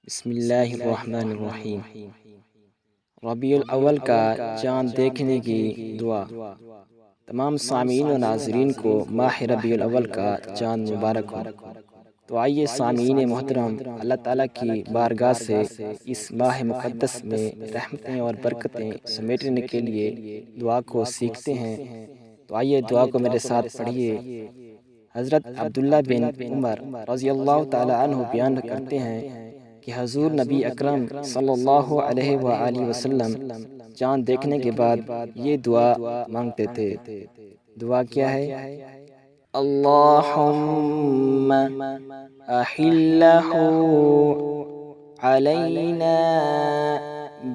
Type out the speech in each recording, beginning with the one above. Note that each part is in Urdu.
بسم اللہ الرحمن الرحیم۔ ربیع الاول کا چاند دیکھنے کی دعا۔ تمام سامعین و ناظرین کو ماہ ربیع الاول کا چاند مبارک ہو۔ تو آئیے سامعین محترم، اللہ تعالیٰ کی بارگاہ سے اس ماہ مقدس میں رحمتیں اور برکتیں سمیٹنے کے لیے دعا کو سیکھتے ہیں۔ تو آئیے دعا کو میرے ساتھ پڑھیے۔ حضرت عبداللہ بن عمر رضی اللہ تعالیٰ عنہ بیان کرتے ہیں کہ حضور نبی اکرم صلی اللہ علیہ وآلہ وسلم چاند دیکھنے کے بعد یہ دعا مانگتے تھے۔ دعا کیا ہے؟ اللہم احلہ علینا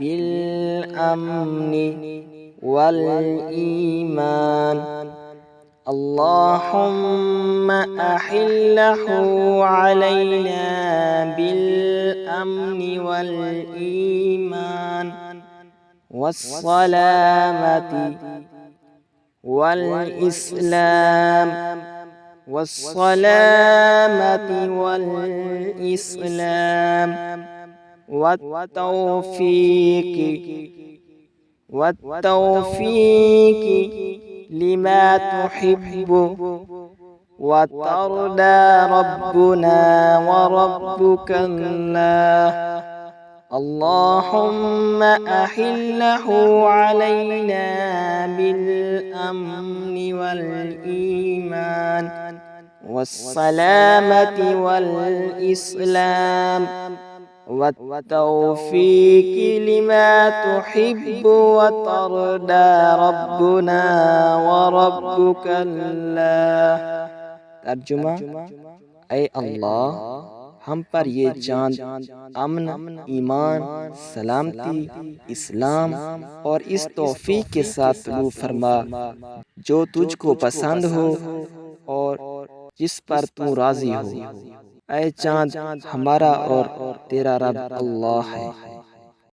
بالامن والایمان، اللہم احلہ علینا بالامن والایمان والسلامة والاسلام والسلامة والاسلام والتوفيق لما تحب وترضى ربنا وربك الله، اللهم أحله علينا بالأمن والإيمان والسلامة والإسلام والتوفيق لما تحب وترضى ربنا وربك الله۔ ترجمہ: اے اللہ، ہم پر یہ چاند امن، ایمان، سلامتی، اسلام اور اس توفیق کے ساتھ طلوع فرما جو تجھ کو پسند ہو اور جس پر تو راضی ہو۔ اے چاند، ہمارا اور تیرا رب اللہ ہے۔